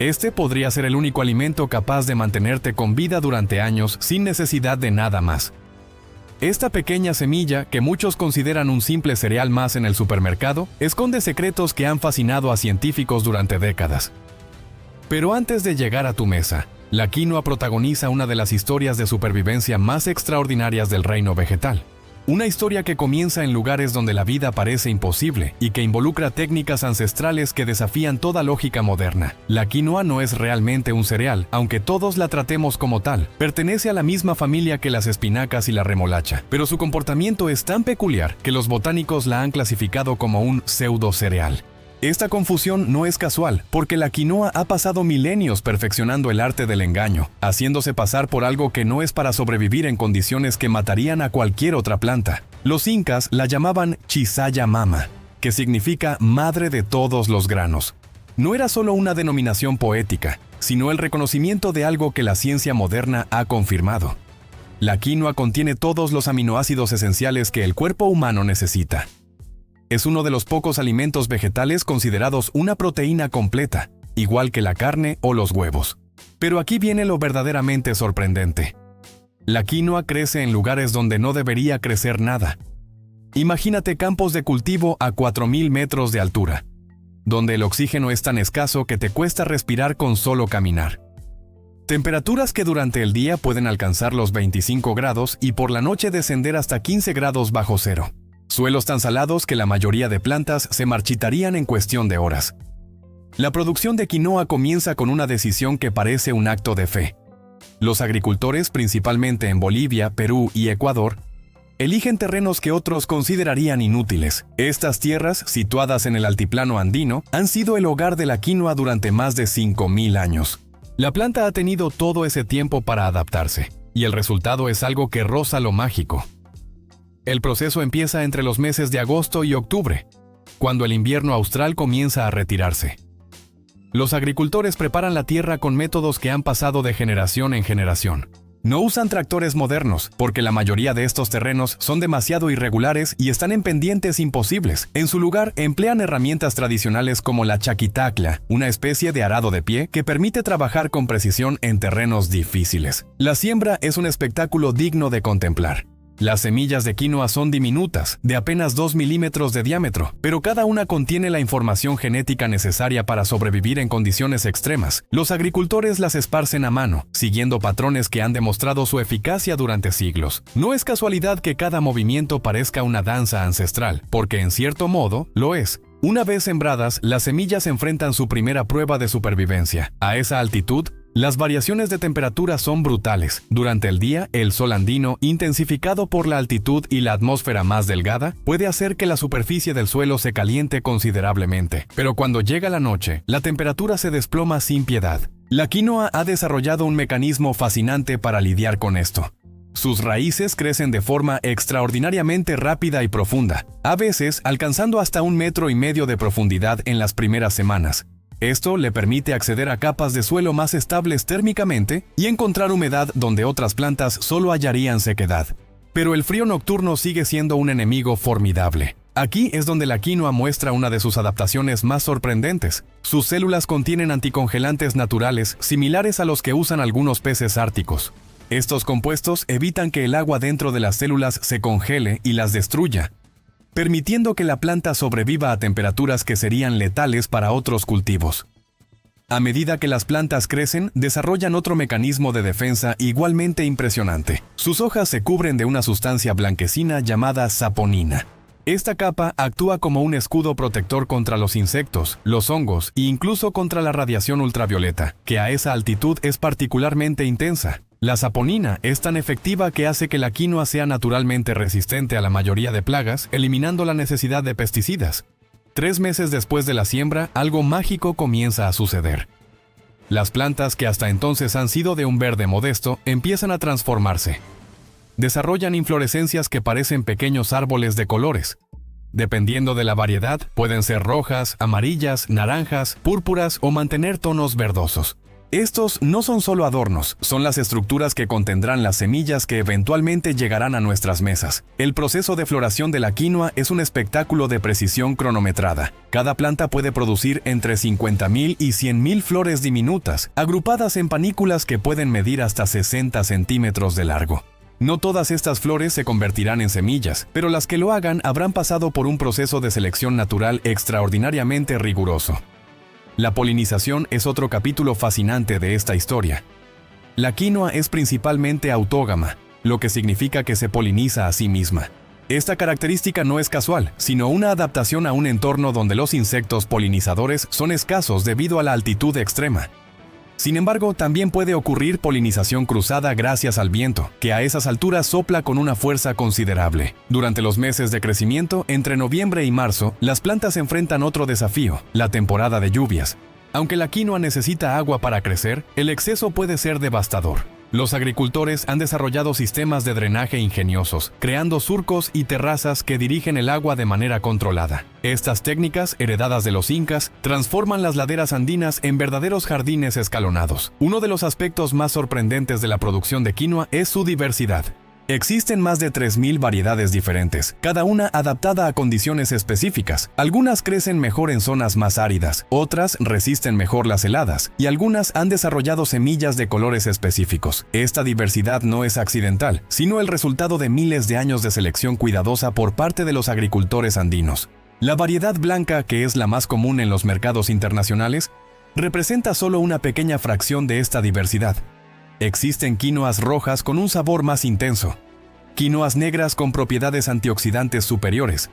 Este podría ser el único alimento capaz de mantenerte con vida durante años sin necesidad de nada más. Esta pequeña semilla, que muchos consideran un simple cereal más en el supermercado, esconde secretos que han fascinado a científicos durante décadas. Pero antes de llegar a tu mesa, la quinoa protagoniza una de las historias de supervivencia más extraordinarias del reino vegetal. Una historia que comienza en lugares donde la vida parece imposible y que involucra técnicas ancestrales que desafían toda lógica moderna. La quinoa no es realmente un cereal, aunque todos la tratemos como tal. Pertenece a la misma familia que las espinacas y la remolacha, pero su comportamiento es tan peculiar que los botánicos la han clasificado como un pseudo-cereal. Esta confusión no es casual, porque la quinoa ha pasado milenios perfeccionando el arte del engaño, haciéndose pasar por algo que no es para sobrevivir en condiciones que matarían a cualquier otra planta. Los incas la llamaban Chisaya Mama, que significa madre de todos los granos. No era solo una denominación poética, sino el reconocimiento de algo que la ciencia moderna ha confirmado. La quinoa contiene todos los aminoácidos esenciales que el cuerpo humano necesita. Es uno de los pocos alimentos vegetales considerados una proteína completa, igual que la carne o los huevos. Pero aquí viene lo verdaderamente sorprendente. La quinoa crece en lugares donde no debería crecer nada. Imagínate campos de cultivo a 4.000 metros de altura, donde el oxígeno es tan escaso que te cuesta respirar con solo caminar. Temperaturas que durante el día pueden alcanzar los 25 grados y por la noche descender hasta 15 grados bajo cero. Suelos tan salados que la mayoría de plantas se marchitarían en cuestión de horas. La producción de quinoa comienza con una decisión que parece un acto de fe. Los agricultores, principalmente en Bolivia, Perú y Ecuador, eligen terrenos que otros considerarían inútiles. Estas tierras, situadas en el altiplano andino, han sido el hogar de la quinoa durante más de 5.000 años. La planta ha tenido todo ese tiempo para adaptarse, y el resultado es algo que roza lo mágico. El proceso empieza entre los meses de agosto y octubre, cuando el invierno austral comienza a retirarse. Los agricultores preparan la tierra con métodos que han pasado de generación en generación. No usan tractores modernos, porque la mayoría de estos terrenos son demasiado irregulares y están en pendientes imposibles. En su lugar, emplean herramientas tradicionales como la chaquitacla, una especie de arado de pie que permite trabajar con precisión en terrenos difíciles. La siembra es un espectáculo digno de contemplar. Las semillas de quinoa son diminutas, de apenas 2 milímetros de diámetro, pero cada una contiene la información genética necesaria para sobrevivir en condiciones extremas. Los agricultores las esparcen a mano, siguiendo patrones que han demostrado su eficacia durante siglos. No es casualidad que cada movimiento parezca una danza ancestral, porque en cierto modo lo es. Una vez sembradas, las semillas enfrentan su primera prueba de supervivencia. A esa altitud, las variaciones de temperatura son brutales. Durante el día, el sol andino, intensificado por la altitud y la atmósfera más delgada, puede hacer que la superficie del suelo se caliente considerablemente. Pero cuando llega la noche, la temperatura se desploma sin piedad. La quinoa ha desarrollado un mecanismo fascinante para lidiar con esto. Sus raíces crecen de forma extraordinariamente rápida y profunda, a veces alcanzando hasta 1,5 metros de profundidad en las primeras semanas. Esto le permite acceder a capas de suelo más estables térmicamente y encontrar humedad donde otras plantas solo hallarían sequedad. Pero el frío nocturno sigue siendo un enemigo formidable. Aquí es donde la quinoa muestra una de sus adaptaciones más sorprendentes. Sus células contienen anticongelantes naturales similares a los que usan algunos peces árticos. Estos compuestos evitan que el agua dentro de las células se congele y las destruya, permitiendo que la planta sobreviva a temperaturas que serían letales para otros cultivos. A medida que las plantas crecen, desarrollan otro mecanismo de defensa igualmente impresionante. Sus hojas se cubren de una sustancia blanquecina llamada saponina. Esta capa actúa como un escudo protector contra los insectos, los hongos e incluso contra la radiación ultravioleta, que a esa altitud es particularmente intensa. La saponina es tan efectiva que hace que la quinoa sea naturalmente resistente a la mayoría de plagas, eliminando la necesidad de pesticidas. 3 meses después de la siembra, algo mágico comienza a suceder. Las plantas que hasta entonces han sido de un verde modesto empiezan a transformarse. Desarrollan inflorescencias que parecen pequeños árboles de colores. Dependiendo de la variedad, pueden ser rojas, amarillas, naranjas, púrpuras o mantener tonos verdosos. Estos no son solo adornos, son las estructuras que contendrán las semillas que eventualmente llegarán a nuestras mesas. El proceso de floración de la quinoa es un espectáculo de precisión cronometrada. Cada planta puede producir entre 50.000 y 100.000 flores diminutas, agrupadas en panículas que pueden medir hasta 60 centímetros de largo. No todas estas flores se convertirán en semillas, pero las que lo hagan habrán pasado por un proceso de selección natural extraordinariamente riguroso. La polinización es otro capítulo fascinante de esta historia. La quinoa es principalmente autógama, lo que significa que se poliniza a sí misma. Esta característica no es casual, sino una adaptación a un entorno donde los insectos polinizadores son escasos debido a la altitud extrema. Sin embargo, también puede ocurrir polinización cruzada gracias al viento, que a esas alturas sopla con una fuerza considerable. Durante los meses de crecimiento, entre noviembre y marzo, las plantas enfrentan otro desafío, la temporada de lluvias. Aunque la quinoa necesita agua para crecer, el exceso puede ser devastador. Los agricultores han desarrollado sistemas de drenaje ingeniosos, creando surcos y terrazas que dirigen el agua de manera controlada. Estas técnicas, heredadas de los incas, transforman las laderas andinas en verdaderos jardines escalonados. Uno de los aspectos más sorprendentes de la producción de quinoa es su diversidad. Existen más de 3.000 variedades diferentes, cada una adaptada a condiciones específicas. Algunas crecen mejor en zonas más áridas, otras resisten mejor las heladas, y algunas han desarrollado semillas de colores específicos. Esta diversidad no es accidental, sino el resultado de miles de años de selección cuidadosa por parte de los agricultores andinos. La variedad blanca, que es la más común en los mercados internacionales, representa solo una pequeña fracción de esta diversidad. Existen quinoas rojas con un sabor más intenso, quinoas negras con propiedades antioxidantes superiores,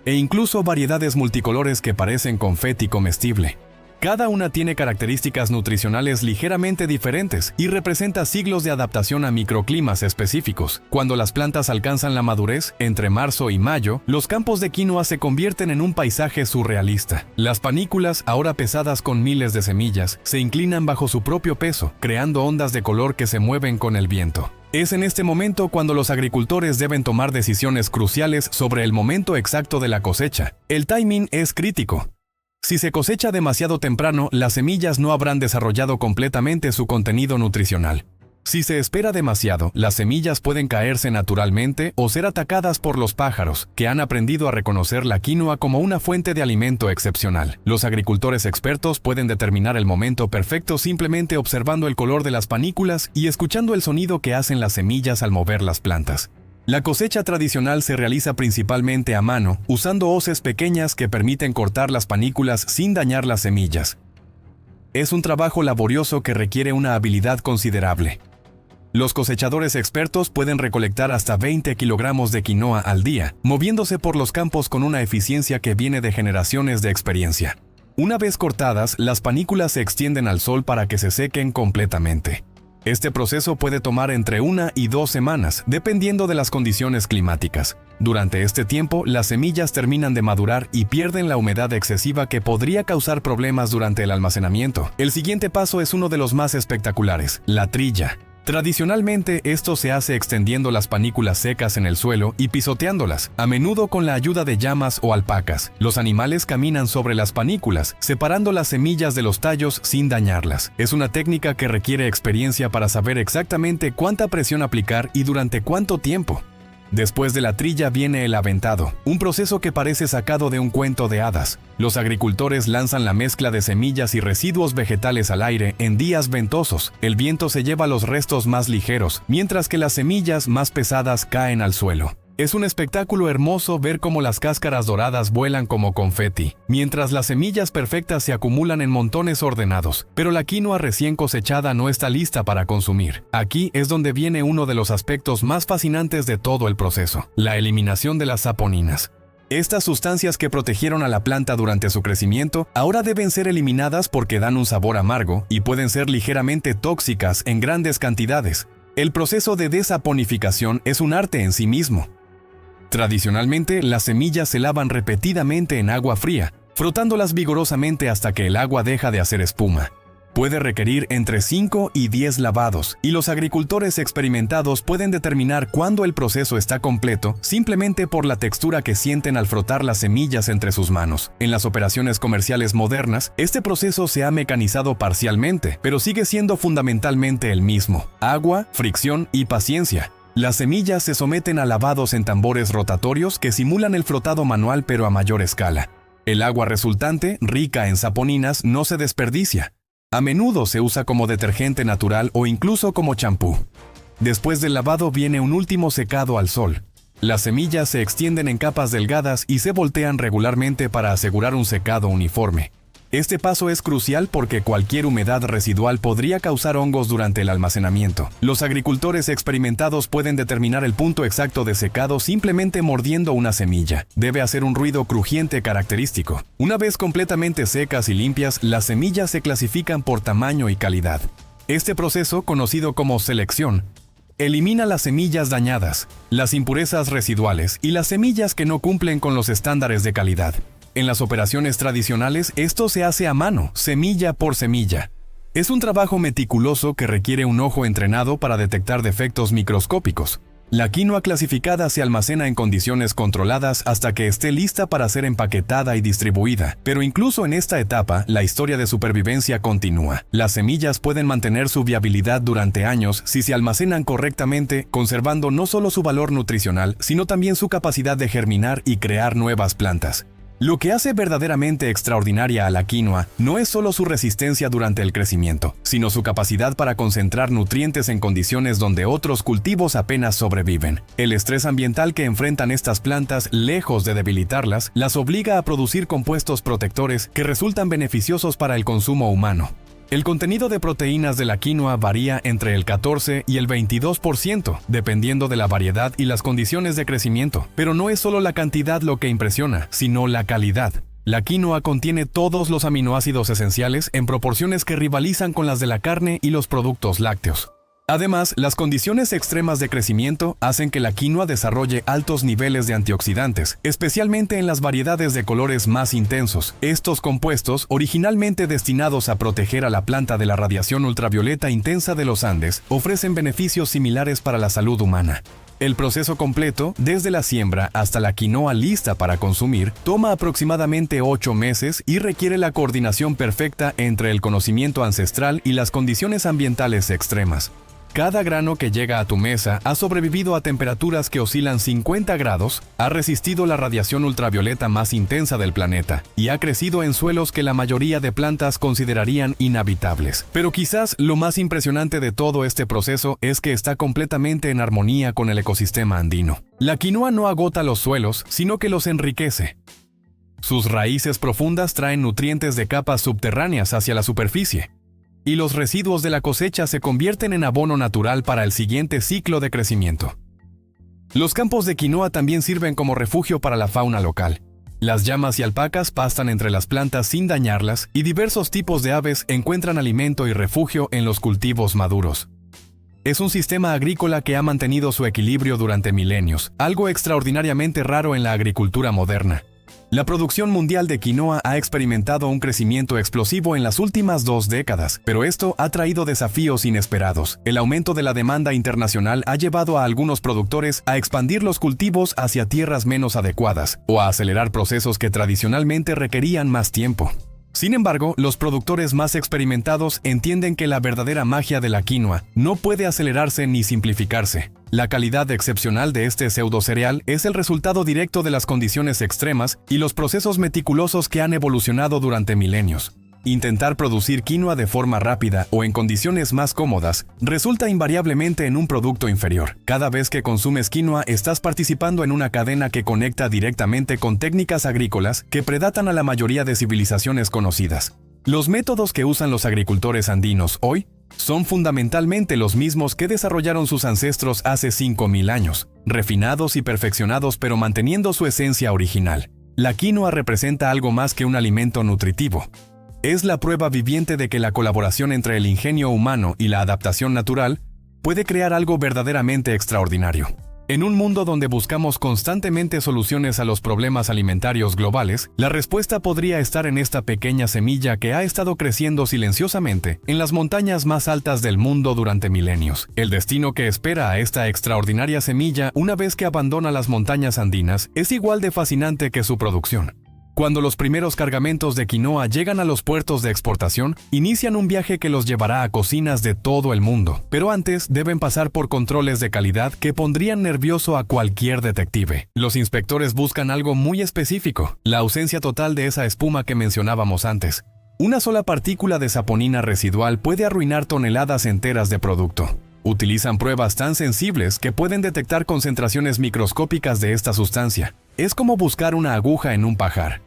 e incluso variedades multicolores que parecen confeti comestible. Cada una tiene características nutricionales ligeramente diferentes y representa siglos de adaptación a microclimas específicos. Cuando las plantas alcanzan la madurez, entre marzo y mayo, los campos de quinoa se convierten en un paisaje surrealista. Las panículas, ahora pesadas con miles de semillas, se inclinan bajo su propio peso, creando ondas de color que se mueven con el viento. Es en este momento cuando los agricultores deben tomar decisiones cruciales sobre el momento exacto de la cosecha. El timing es crítico. Si se cosecha demasiado temprano, las semillas no habrán desarrollado completamente su contenido nutricional. Si se espera demasiado, las semillas pueden caerse naturalmente o ser atacadas por los pájaros, que han aprendido a reconocer la quinoa como una fuente de alimento excepcional. Los agricultores expertos pueden determinar el momento perfecto simplemente observando el color de las panículas y escuchando el sonido que hacen las semillas al mover las plantas. La cosecha tradicional se realiza principalmente a mano, usando hoces pequeñas que permiten cortar las panículas sin dañar las semillas. Es un trabajo laborioso que requiere una habilidad considerable. Los cosechadores expertos pueden recolectar hasta 20 kilogramos de quinoa al día, moviéndose por los campos con una eficiencia que viene de generaciones de experiencia. Una vez cortadas, las panículas se extienden al sol para que se sequen completamente. Este proceso puede tomar entre 1 y 2 semanas, dependiendo de las condiciones climáticas. Durante este tiempo, las semillas terminan de madurar y pierden la humedad excesiva que podría causar problemas durante el almacenamiento. El siguiente paso es uno de los más espectaculares, la trilla. Tradicionalmente, esto se hace extendiendo las panículas secas en el suelo y pisoteándolas, a menudo con la ayuda de llamas o alpacas. Los animales caminan sobre las panículas, separando las semillas de los tallos sin dañarlas. Es una técnica que requiere experiencia para saber exactamente cuánta presión aplicar y durante cuánto tiempo. Después de la trilla viene el aventado, un proceso que parece sacado de un cuento de hadas. Los agricultores lanzan la mezcla de semillas y residuos vegetales al aire en días ventosos. El viento se lleva los restos más ligeros, mientras que las semillas más pesadas caen al suelo. Es un espectáculo hermoso ver cómo las cáscaras doradas vuelan como confeti, mientras las semillas perfectas se acumulan en montones ordenados. Pero la quinoa recién cosechada no está lista para consumir. Aquí es donde viene uno de los aspectos más fascinantes de todo el proceso: la eliminación de las saponinas. Estas sustancias que protegieron a la planta durante su crecimiento ahora deben ser eliminadas porque dan un sabor amargo y pueden ser ligeramente tóxicas en grandes cantidades. El proceso de desaponificación es un arte en sí mismo. Tradicionalmente, las semillas se lavan repetidamente en agua fría, frotándolas vigorosamente hasta que el agua deja de hacer espuma. Puede requerir entre 5 y 10 lavados, y los agricultores experimentados pueden determinar cuándo el proceso está completo simplemente por la textura que sienten al frotar las semillas entre sus manos. En las operaciones comerciales modernas, este proceso se ha mecanizado parcialmente, pero sigue siendo fundamentalmente el mismo: agua, fricción y paciencia. Las semillas se someten a lavados en tambores rotatorios que simulan el frotado manual pero a mayor escala. El agua resultante, rica en saponinas, no se desperdicia. A menudo se usa como detergente natural o incluso como champú. Después del lavado viene un último secado al sol. Las semillas se extienden en capas delgadas y se voltean regularmente para asegurar un secado uniforme. Este paso es crucial porque cualquier humedad residual podría causar hongos durante el almacenamiento. Los agricultores experimentados pueden determinar el punto exacto de secado simplemente mordiendo una semilla. Debe hacer un ruido crujiente característico. Una vez completamente secas y limpias, las semillas se clasifican por tamaño y calidad. Este proceso, conocido como selección, elimina las semillas dañadas, las impurezas residuales y las semillas que no cumplen con los estándares de calidad. En las operaciones tradicionales, esto se hace a mano, semilla por semilla. Es un trabajo meticuloso que requiere un ojo entrenado para detectar defectos microscópicos. La quinoa clasificada se almacena en condiciones controladas hasta que esté lista para ser empaquetada y distribuida. Pero incluso en esta etapa, la historia de supervivencia continúa. Las semillas pueden mantener su viabilidad durante años si se almacenan correctamente, conservando no solo su valor nutricional, sino también su capacidad de germinar y crear nuevas plantas. Lo que hace verdaderamente extraordinaria a la quinoa no es solo su resistencia durante el crecimiento, sino su capacidad para concentrar nutrientes en condiciones donde otros cultivos apenas sobreviven. El estrés ambiental que enfrentan estas plantas, lejos de debilitarlas, las obliga a producir compuestos protectores que resultan beneficiosos para el consumo humano. El contenido de proteínas de la quinoa varía entre el 14 y el 22%, dependiendo de la variedad y las condiciones de crecimiento. Pero no es solo la cantidad lo que impresiona, sino la calidad. La quinoa contiene todos los aminoácidos esenciales en proporciones que rivalizan con las de la carne y los productos lácteos. Además, las condiciones extremas de crecimiento hacen que la quinoa desarrolle altos niveles de antioxidantes, especialmente en las variedades de colores más intensos. Estos compuestos, originalmente destinados a proteger a la planta de la radiación ultravioleta intensa de los Andes, ofrecen beneficios similares para la salud humana. El proceso completo, desde la siembra hasta la quinoa lista para consumir, toma aproximadamente 8 meses y requiere la coordinación perfecta entre el conocimiento ancestral y las condiciones ambientales extremas. Cada grano que llega a tu mesa ha sobrevivido a temperaturas que oscilan 50 grados, ha resistido la radiación ultravioleta más intensa del planeta y ha crecido en suelos que la mayoría de plantas considerarían inhabitables. Pero quizás lo más impresionante de todo este proceso es que está completamente en armonía con el ecosistema andino. La quinoa no agota los suelos, sino que los enriquece. Sus raíces profundas traen nutrientes de capas subterráneas hacia la superficie, y los residuos de la cosecha se convierten en abono natural para el siguiente ciclo de crecimiento. Los campos de quinoa también sirven como refugio para la fauna local. Las llamas y alpacas pastan entre las plantas sin dañarlas y diversos tipos de aves encuentran alimento y refugio en los cultivos maduros. Es un sistema agrícola que ha mantenido su equilibrio durante milenios, algo extraordinariamente raro en la agricultura moderna. La producción mundial de quinoa ha experimentado un crecimiento explosivo en las últimas 2 décadas, pero esto ha traído desafíos inesperados. El aumento de la demanda internacional ha llevado a algunos productores a expandir los cultivos hacia tierras menos adecuadas o a acelerar procesos que tradicionalmente requerían más tiempo. Sin embargo, los productores más experimentados entienden que la verdadera magia de la quinoa no puede acelerarse ni simplificarse. La calidad excepcional de este pseudocereal es el resultado directo de las condiciones extremas y los procesos meticulosos que han evolucionado durante milenios. Intentar producir quinoa de forma rápida o en condiciones más cómodas resulta invariablemente en un producto inferior. Cada vez que consumes quinoa estás participando en una cadena que conecta directamente con técnicas agrícolas que predatan a la mayoría de civilizaciones conocidas. Los métodos que usan los agricultores andinos hoy son fundamentalmente los mismos que desarrollaron sus ancestros hace 5000 años, refinados y perfeccionados pero manteniendo su esencia original. La quinoa representa algo más que un alimento nutritivo. Es la prueba viviente de que la colaboración entre el ingenio humano y la adaptación natural puede crear algo verdaderamente extraordinario. En un mundo donde buscamos constantemente soluciones a los problemas alimentarios globales, la respuesta podría estar en esta pequeña semilla que ha estado creciendo silenciosamente en las montañas más altas del mundo durante milenios. El destino que espera a esta extraordinaria semilla una vez que abandona las montañas andinas es igual de fascinante que su producción. Cuando los primeros cargamentos de quinoa llegan a los puertos de exportación, inician un viaje que los llevará a cocinas de todo el mundo. Pero antes deben pasar por controles de calidad que pondrían nervioso a cualquier detective. Los inspectores buscan algo muy específico: la ausencia total de esa espuma que mencionábamos antes. Una sola partícula de saponina residual puede arruinar toneladas enteras de producto. Utilizan pruebas tan sensibles que pueden detectar concentraciones microscópicas de esta sustancia. Es como buscar una aguja en un pajar,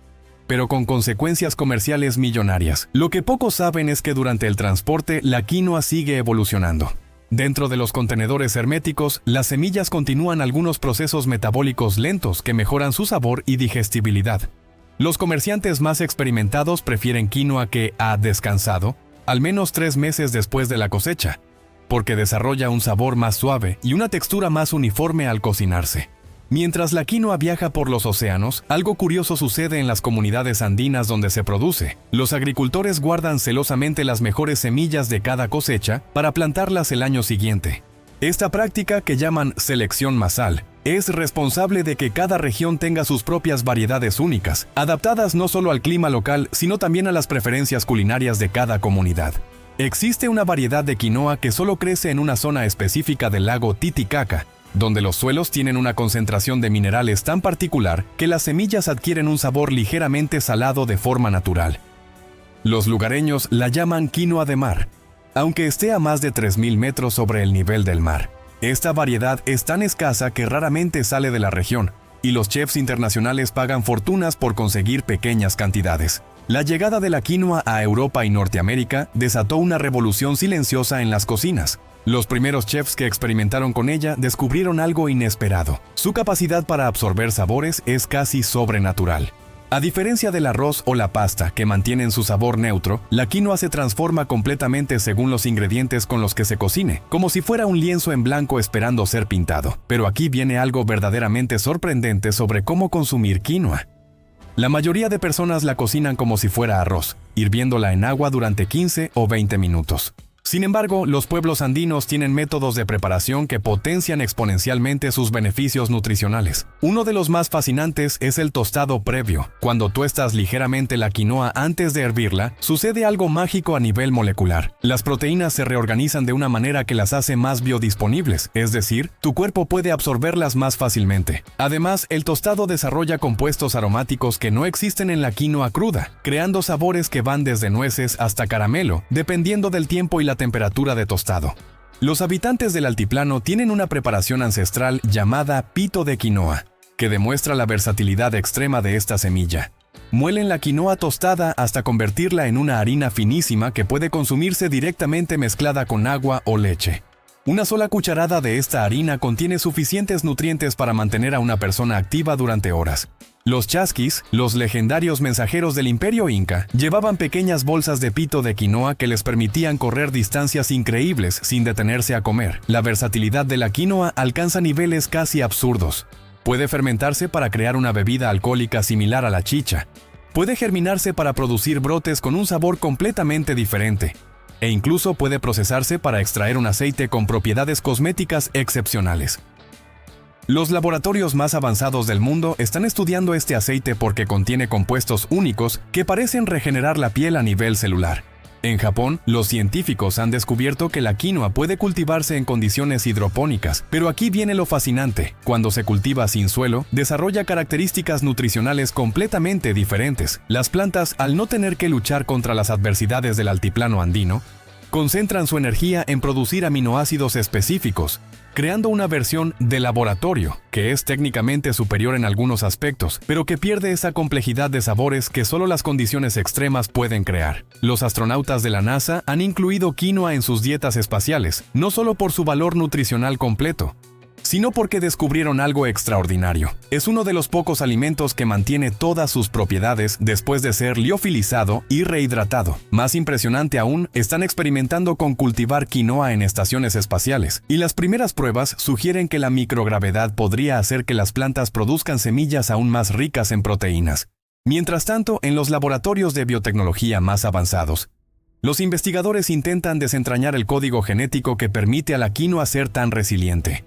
pero con consecuencias comerciales millonarias. Lo que pocos saben es que durante el transporte la quinoa sigue evolucionando. Dentro de los contenedores herméticos, las semillas continúan algunos procesos metabólicos lentos que mejoran su sabor y digestibilidad. Los comerciantes más experimentados prefieren quinoa que ha descansado al menos 3 meses después de la cosecha, porque desarrolla un sabor más suave y una textura más uniforme al cocinarse. Mientras la quinoa viaja por los océanos, algo curioso sucede en las comunidades andinas donde se produce. Los agricultores guardan celosamente las mejores semillas de cada cosecha para plantarlas el año siguiente. Esta práctica, que llaman selección masal, es responsable de que cada región tenga sus propias variedades únicas, adaptadas no solo al clima local, sino también a las preferencias culinarias de cada comunidad. Existe una variedad de quinoa que solo crece en una zona específica del lago Titicaca, donde los suelos tienen una concentración de minerales tan particular que las semillas adquieren un sabor ligeramente salado de forma natural. Los lugareños la llaman quinoa de mar, aunque esté a más de 3.000 metros sobre el nivel del mar. Esta variedad es tan escasa que raramente sale de la región, y los chefs internacionales pagan fortunas por conseguir pequeñas cantidades. La llegada de la quinoa a Europa y Norteamérica desató una revolución silenciosa en las cocinas. Los primeros chefs que experimentaron con ella descubrieron algo inesperado. Su capacidad para absorber sabores es casi sobrenatural. A diferencia del arroz o la pasta, que mantienen su sabor neutro, la quinoa se transforma completamente según los ingredientes con los que se cocine, como si fuera un lienzo en blanco esperando ser pintado. Pero aquí viene algo verdaderamente sorprendente sobre cómo consumir quinoa. La mayoría de personas la cocinan como si fuera arroz, hirviéndola en agua durante 15 o 20 minutos. Sin embargo, los pueblos andinos tienen métodos de preparación que potencian exponencialmente sus beneficios nutricionales. Uno de los más fascinantes es el tostado previo. Cuando tuestas ligeramente la quinoa antes de hervirla, sucede algo mágico a nivel molecular. Las proteínas se reorganizan de una manera que las hace más biodisponibles, es decir, tu cuerpo puede absorberlas más fácilmente. Además, el tostado desarrolla compuestos aromáticos que no existen en la quinoa cruda, creando sabores que van desde nueces hasta caramelo, dependiendo del tiempo y la temperatura de tostado. Los habitantes del altiplano tienen una preparación ancestral llamada pito de quinoa, que demuestra la versatilidad extrema de esta semilla. Muelen la quinoa tostada hasta convertirla en una harina finísima que puede consumirse directamente mezclada con agua o leche. Una sola cucharada de esta harina contiene suficientes nutrientes para mantener a una persona activa durante horas. Los chasquis, los legendarios mensajeros del Imperio Inca, llevaban pequeñas bolsas de pito de quinoa que les permitían correr distancias increíbles sin detenerse a comer. La versatilidad de la quinoa alcanza niveles casi absurdos. Puede fermentarse para crear una bebida alcohólica similar a la chicha. Puede germinarse para producir brotes con un sabor completamente diferente. E incluso puede procesarse para extraer un aceite con propiedades cosméticas excepcionales. Los laboratorios más avanzados del mundo están estudiando este aceite porque contiene compuestos únicos que parecen regenerar la piel a nivel celular. En Japón, los científicos han descubierto que la quinoa puede cultivarse en condiciones hidropónicas, pero aquí viene lo fascinante. Cuando se cultiva sin suelo, desarrolla características nutricionales completamente diferentes. Las plantas, al no tener que luchar contra las adversidades del altiplano andino, concentran su energía en producir aminoácidos específicos, creando una versión de laboratorio que es técnicamente superior en algunos aspectos, pero que pierde esa complejidad de sabores que solo las condiciones extremas pueden crear. Los astronautas de la NASA han incluido quinoa en sus dietas espaciales, no solo por su valor nutricional completo, sino porque descubrieron algo extraordinario. Es uno de los pocos alimentos que mantiene todas sus propiedades después de ser liofilizado y rehidratado. Más impresionante aún, están experimentando con cultivar quinoa en estaciones espaciales, y las primeras pruebas sugieren que la microgravedad podría hacer que las plantas produzcan semillas aún más ricas en proteínas. Mientras tanto, en los laboratorios de biotecnología más avanzados, los investigadores intentan desentrañar el código genético que permite a la quinoa ser tan resiliente.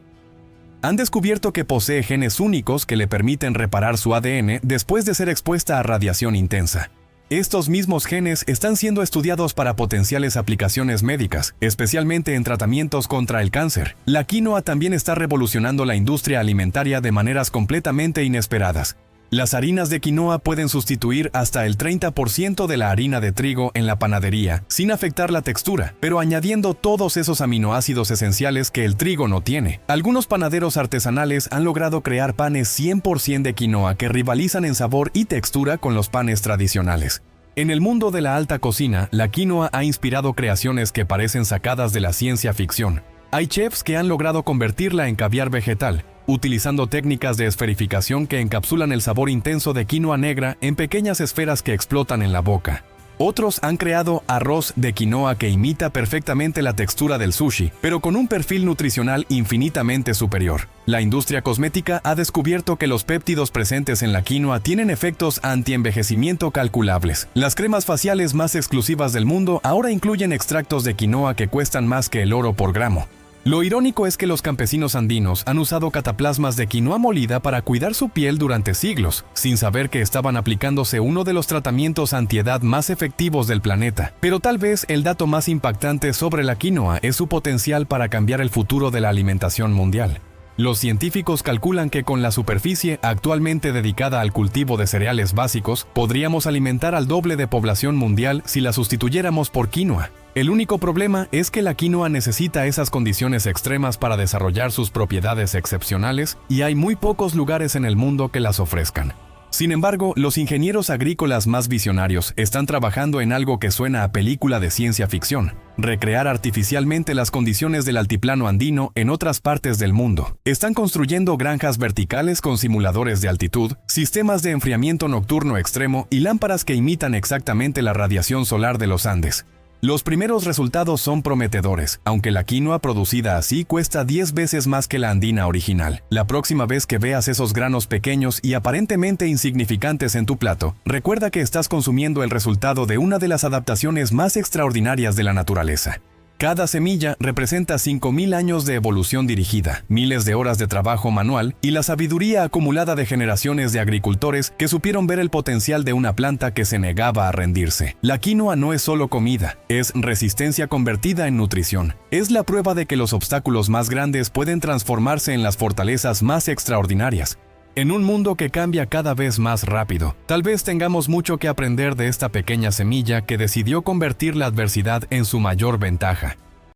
Han descubierto que posee genes únicos que le permiten reparar su ADN después de ser expuesta a radiación intensa. Estos mismos genes están siendo estudiados para potenciales aplicaciones médicas, especialmente en tratamientos contra el cáncer. La quinoa también está revolucionando la industria alimentaria de maneras completamente inesperadas. Las harinas de quinoa pueden sustituir hasta el 30% de la harina de trigo en la panadería, sin afectar la textura, pero añadiendo todos esos aminoácidos esenciales que el trigo no tiene. Algunos panaderos artesanales han logrado crear panes 100% de quinoa que rivalizan en sabor y textura con los panes tradicionales. En el mundo de la alta cocina, la quinoa ha inspirado creaciones que parecen sacadas de la ciencia ficción. Hay chefs que han logrado convertirla en caviar vegetal, utilizando técnicas de esferificación que encapsulan el sabor intenso de quinoa negra en pequeñas esferas que explotan en la boca. Otros han creado arroz de quinoa que imita perfectamente la textura del sushi, pero con un perfil nutricional infinitamente superior. La industria cosmética ha descubierto que los péptidos presentes en la quinoa tienen efectos antienvejecimiento calculables. Las cremas faciales más exclusivas del mundo ahora incluyen extractos de quinoa que cuestan más que el oro por gramo. Lo irónico es que los campesinos andinos han usado cataplasmas de quinoa molida para cuidar su piel durante siglos, sin saber que estaban aplicándose uno de los tratamientos antiedad más efectivos del planeta. Pero tal vez el dato más impactante sobre la quinoa es su potencial para cambiar el futuro de la alimentación mundial. Los científicos calculan que con la superficie actualmente dedicada al cultivo de cereales básicos, podríamos alimentar al doble de población mundial si la sustituyéramos por quinoa. El único problema es que la quinoa necesita esas condiciones extremas para desarrollar sus propiedades excepcionales, y hay muy pocos lugares en el mundo que las ofrezcan. Sin embargo, los ingenieros agrícolas más visionarios están trabajando en algo que suena a película de ciencia ficción: recrear artificialmente las condiciones del altiplano andino en otras partes del mundo. Están construyendo granjas verticales con simuladores de altitud, sistemas de enfriamiento nocturno extremo y lámparas que imitan exactamente la radiación solar de los Andes. Los primeros resultados son prometedores, aunque la quinoa producida así cuesta 10 veces más que la andina original. La próxima vez que veas esos granos pequeños y aparentemente insignificantes en tu plato, recuerda que estás consumiendo el resultado de una de las adaptaciones más extraordinarias de la naturaleza. Cada semilla representa 5.000 años de evolución dirigida, miles de horas de trabajo manual y la sabiduría acumulada de generaciones de agricultores que supieron ver el potencial de una planta que se negaba a rendirse. La quinoa no es solo comida, es resistencia convertida en nutrición. Es la prueba de que los obstáculos más grandes pueden transformarse en las fortalezas más extraordinarias. En un mundo que cambia cada vez más rápido, tal vez tengamos mucho que aprender de esta pequeña semilla que decidió convertir la adversidad en su mayor ventaja.